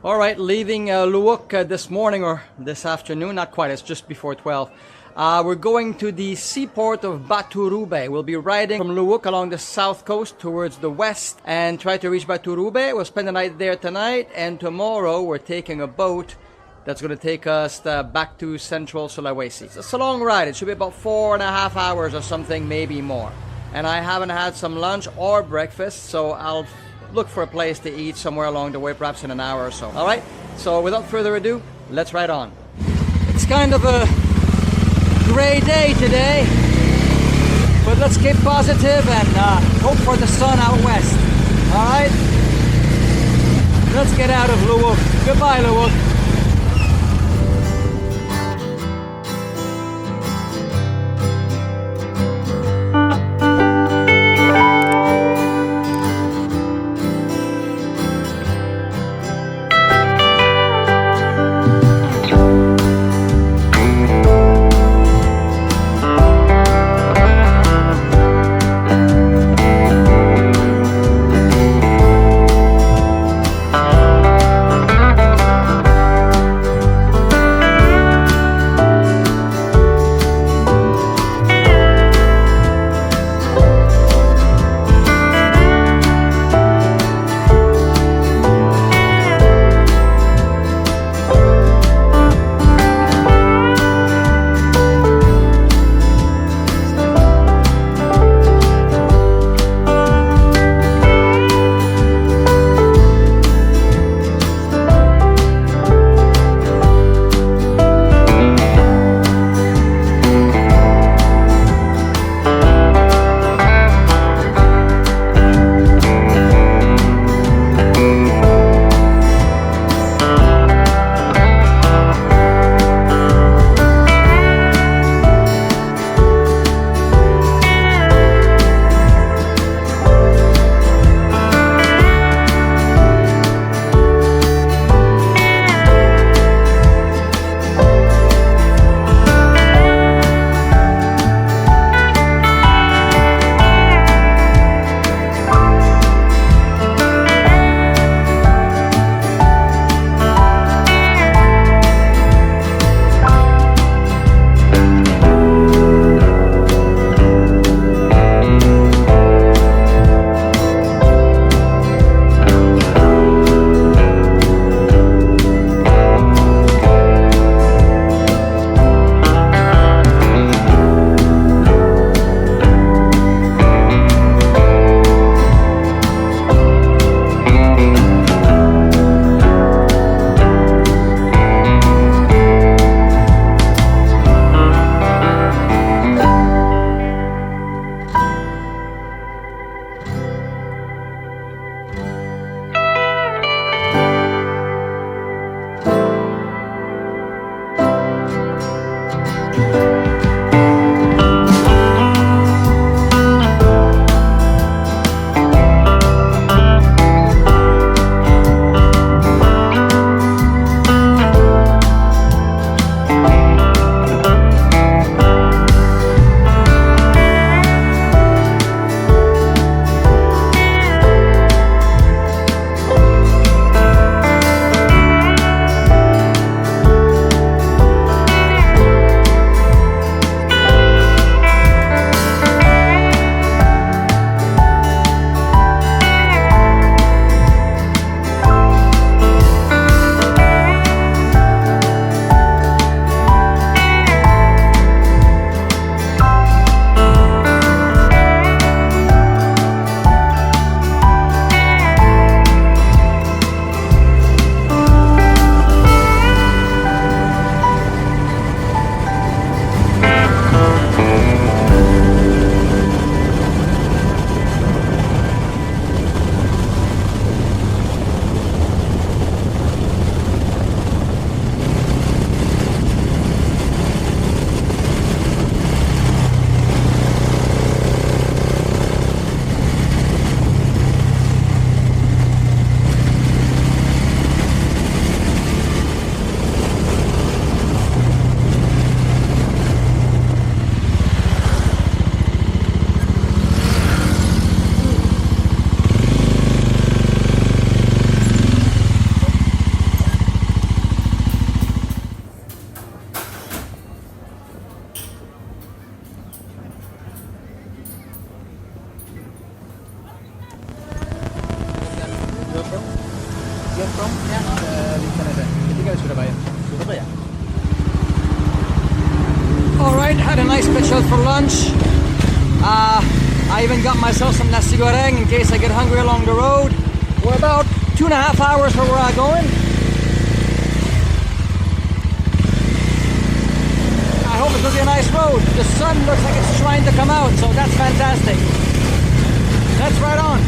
Alright, leaving Luwuk this morning or this afternoon, not quite, it's just before 12. We're going to the seaport of Baturube. We'll be riding from Luwuk along the south coast towards the west and try to reach Baturube. We'll spend the night there tonight, and tomorrow we're taking a boat that's going to take us back to central Sulawesi. It's a long ride. It should be about 4.5 hours or something, maybe more. And I haven't had some lunch or breakfast, so I'll look for a place to eat somewhere along the way, perhaps in an hour or so. All right, so without further ado, let's ride on. It's kind of a gray day today, but let's keep positive and hope for the sun out west. All right, let's get out of Luwuk. Goodbye, Luwuk. for lunch. I even got myself some nasi goreng in case I get hungry along the road. We're about 2.5 hours from where I'm going. I hope it's going to be a nice road. The sun looks like it's trying to come out, so that's fantastic. Let's ride on.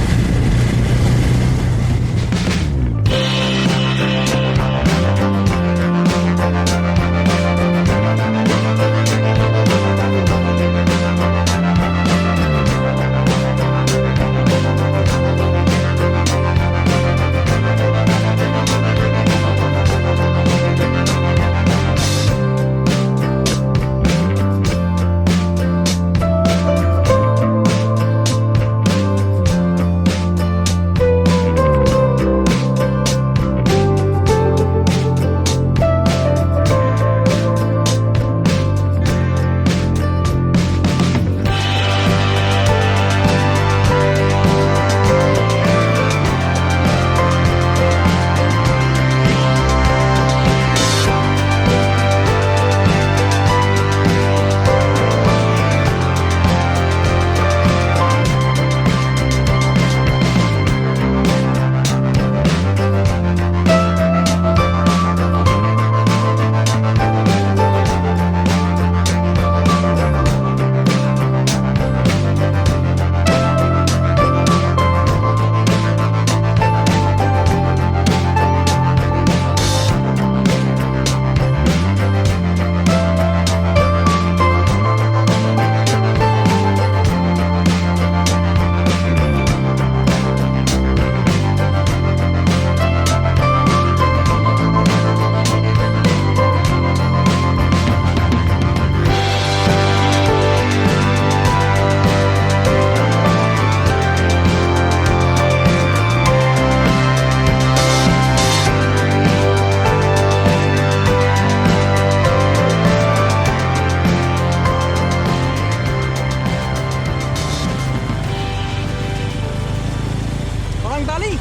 Bali?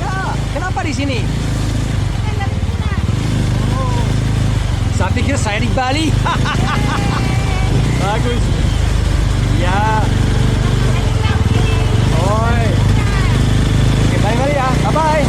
Ya, kenapa di sini? Oh, saya pikir saya di Bali. Bagus. Ya. Oi. Oke, bye ya. Bye bye.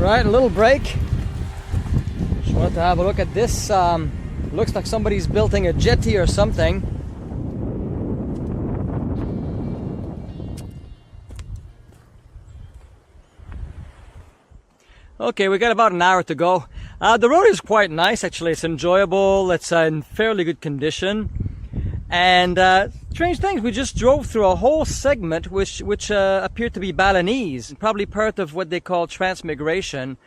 Right, a little break. Just Want to have a look at this. Looks like somebody's building a jetty or something. Okay, we got about an hour to go. The road is quite nice, actually. It's enjoyable. It's in fairly good condition. And strange things, we just drove through a whole segment which appeared to be Balinese, probably part of what they call transmigration,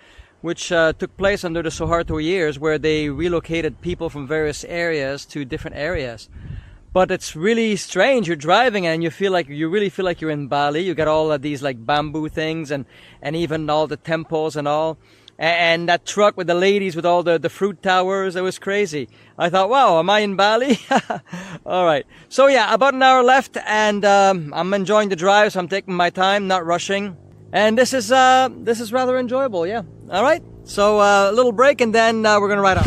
which took place under the Suharto years, where they relocated people from various areas to different areas. But it's really strange. You're driving and you really feel like you're in Bali. You got all of these like bamboo things and even all the temples and all. And that truck with the ladies with all the fruit towers, it was crazy. I thought, wow, am I in Bali? All right. So yeah, about an hour left, and I'm enjoying the drive, so I'm taking my time, not rushing. And this is rather enjoyable, yeah. All right. So a little break, and then we're gonna ride on.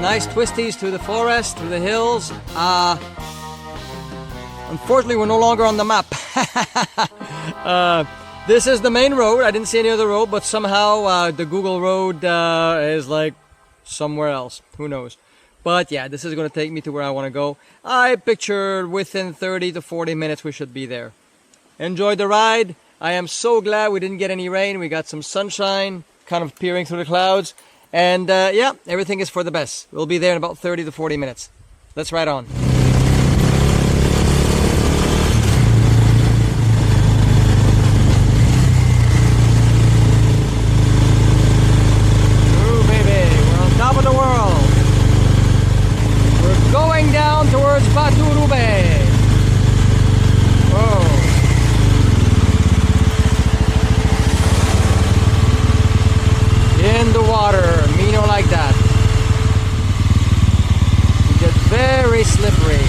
Nice twisties through the forest, through the hills. Unfortunately, we're no longer on the map. This is the main road. I didn't see any other road, but somehow the Google road is like somewhere else. Who knows? But yeah, this is going to take me to where I want to go. I pictured within 30 to 40 minutes we should be there. Enjoy the ride. I am so glad we didn't get any rain. We got some sunshine kind of peering through the clouds. And yeah, everything is for the best. We'll be there in about 30 to 40 minutes. Let's ride on. Ooh, baby, we're on top of the world. We're going down towards Batu Rube. Whoa. In the water, Mino like that. You get very slippery.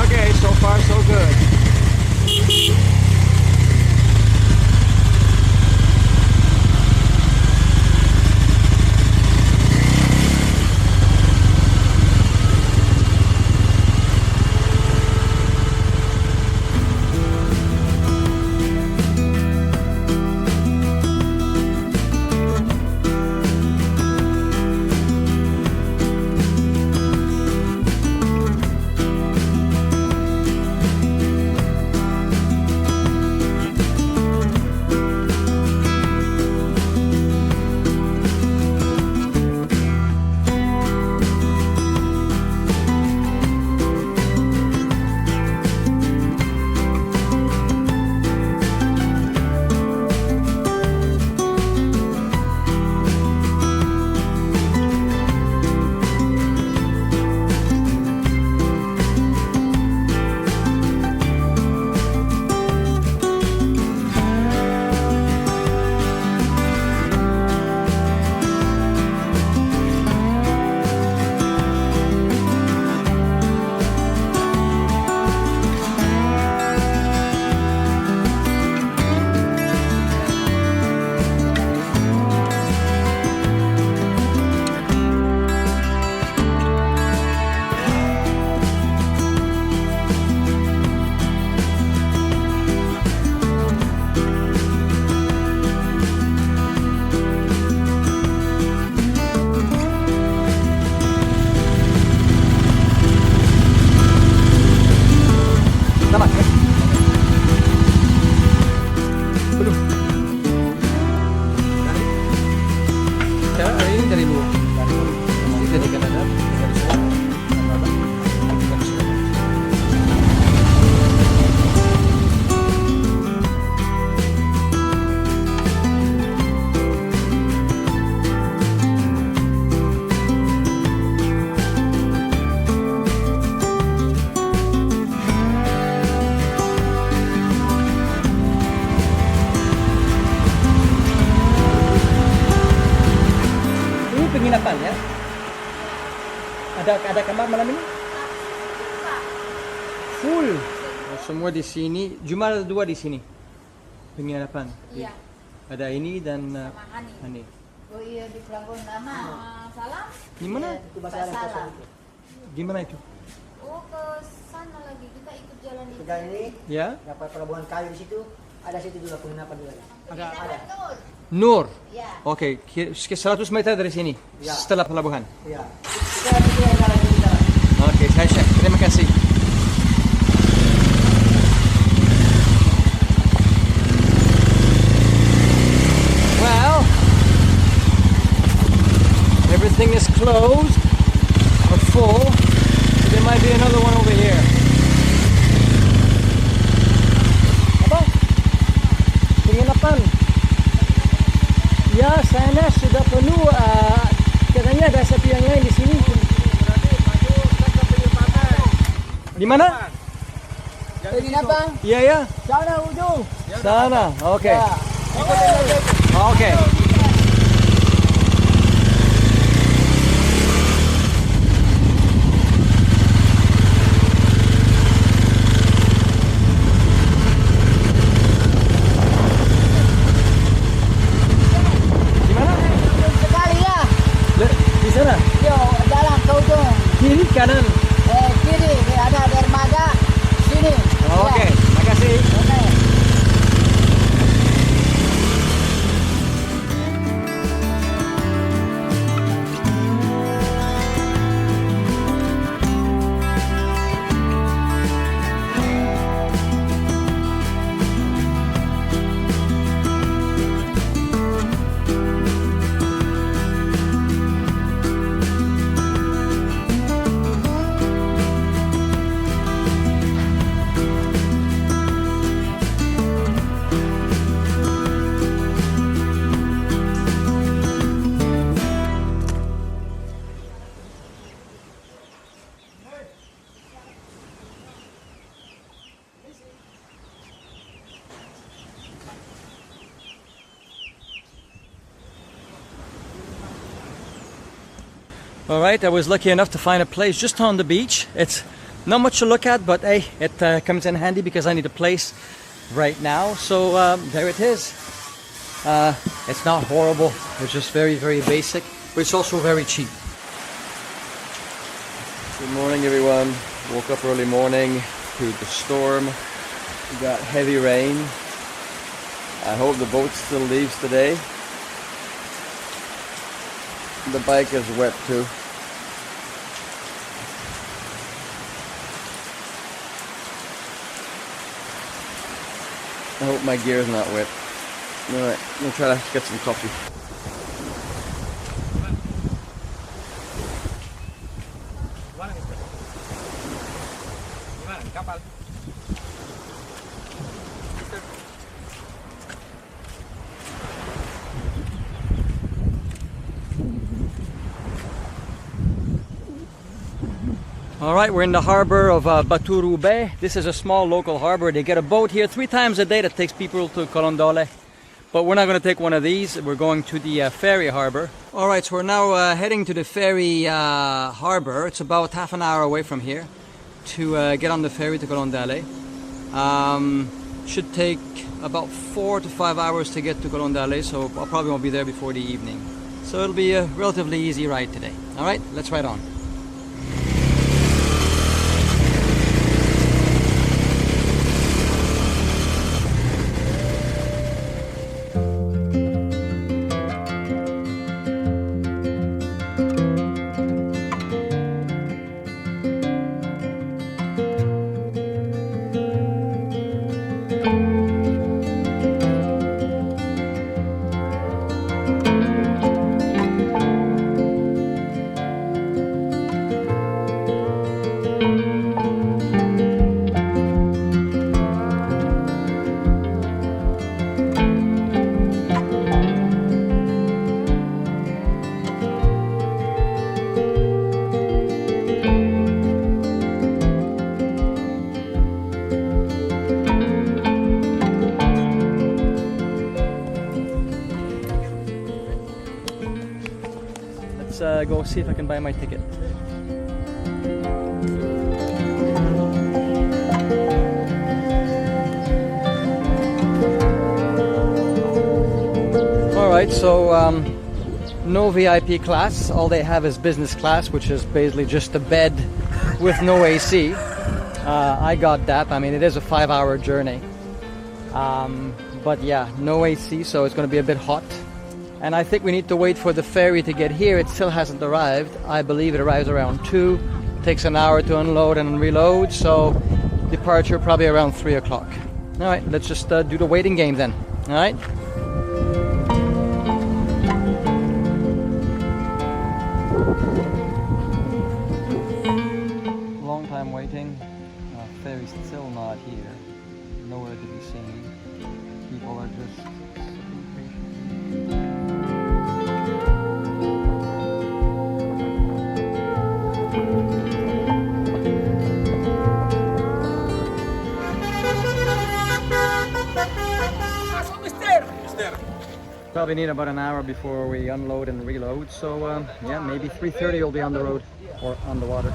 Okay, so far so good. penginapan ya? Ada kamar malam ini? Full. Oh, semua di sini. Cuma ada 2 di sini. Penginapan. Iya. Ada ini dan Hani. Oh iya di Pelabuhan Lama. Salam. Di mana? Salam. Gimana itu? Oh ke sana lagi kita ikut jalan itu. Kita ini Ya? dapat pelabuhan kayu di situ. Ada situ juga penginapan juga. Ada. Nur. Ya. Oke, 100 meter dari sini. Ya. Setelah pelabuhan. Iya. Kita jalan di jalan. Oke, saya cek. Terima kasih. Well, everything is closed or full. So there might be another one over here. Apa? Penginapan. Ya, sana sudah penuh. Katanya ada satu yang lain di sini. Di mana? Penginapan Iya ya. sana ujung. Sana. Oke. Oke. Di mana? Sekali ya. Di sana. Yo jalan ke ujung. Kiri kanan. Kiri ada dermaga sini. Oke. Makasih. Oke. All right, I was lucky enough to find a place just on the beach. It's not much to look at, but hey, it comes in handy because I need a place right now. So there it is. It's not horrible. It's just very, very basic, but it's also very cheap. Good morning, everyone. Woke up early morning to the storm. We got heavy rain. I hope the boat still leaves today. The bike is wet too. I hope my gear is not wet. Alright, I'm gonna try to get some coffee. Alright, we're in the harbor of Baturu Bay. This is a small local harbor. They get a boat here 3 times a day that takes people to Colondole. But we're not going to take one of these. We're going to the ferry harbor. Alright, so we're now heading to the ferry harbor. It's about half an hour away from here to get on the ferry to Colondale. Should take about 4 to 5 hours to get to Colondale, so I probably won't be there before the evening. So it'll be a relatively easy ride today. Alright, let's ride on. go see if I can buy my ticket. Alright, so no VIP class. All they have is business class, which is basically just a bed with no AC. I got that. I mean, it is a 5-hour journey. But yeah, no AC, so it's going to be a bit hot. And I think we need to wait for the ferry to get here. It still hasn't arrived. I believe it arrives around 2. Takes an hour to unload and reload, so departure probably around 3 o'clock. Alright, let's just do the waiting game then. Alright? Long time waiting. Ferry's still not here. Nowhere to be seen. People are just sitting patiently. Probably need about an hour before we unload and reload, so yeah, maybe 3:30 we'll be on the road or on the water.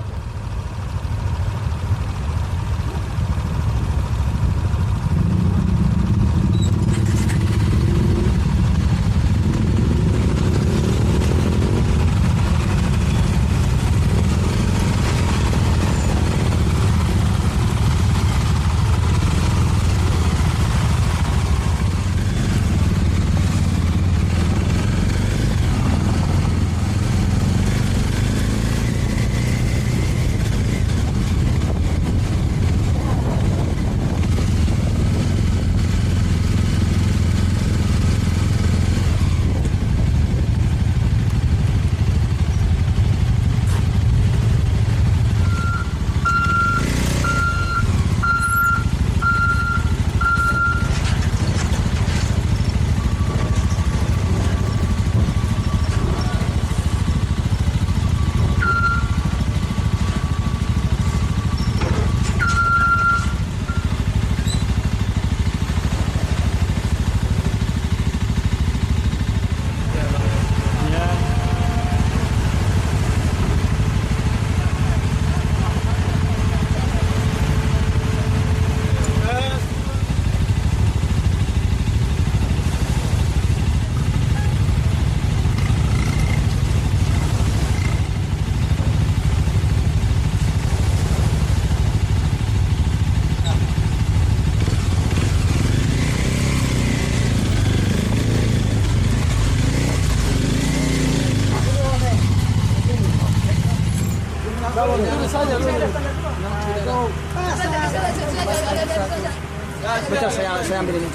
Bentar, saya ambil ini.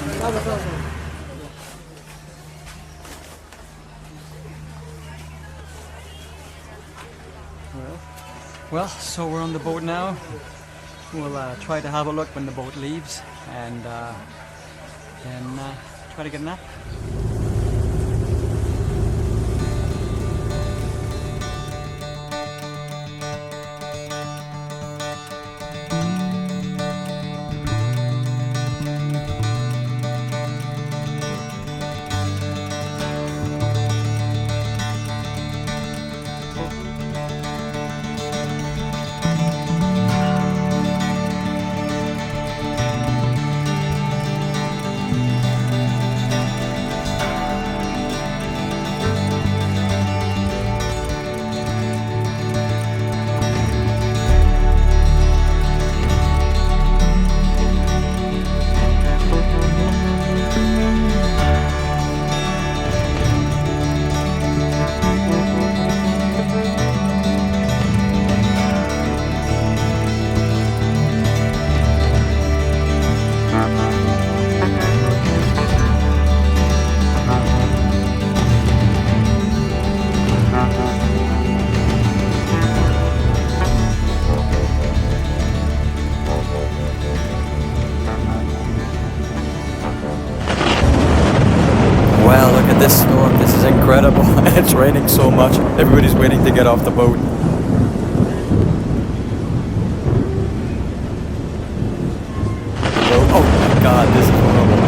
Well, so we're on the boat now. We'll try to have a look when the boat leaves and try to get a nap. This storm, this is incredible. It's raining so much. Everybody's waiting to get off the boat. Oh my god, this is horrible.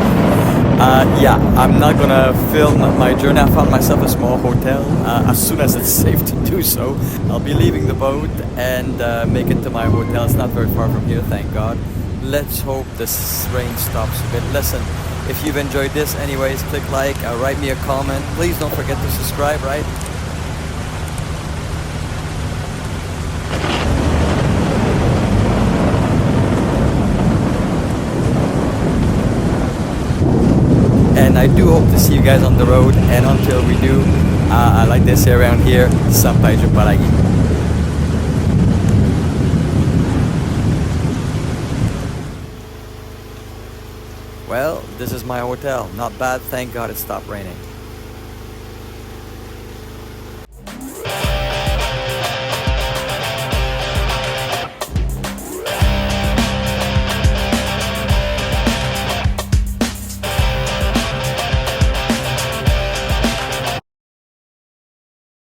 Yeah, I'm not gonna film my journey. I found myself a small hotel. As soon as it's safe to do so, I'll be leaving the boat and make it to my hotel. It's not very far from here, thank God. Let's hope this rain stops a bit. Listen, if you've enjoyed this anyways, click like, write me a comment. Please don't forget to subscribe, right? And I do hope to see you guys on the road, and until we do, like they say around here, sampai jumpa lagi. Well, this is my hotel. Not bad, thank God it stopped raining.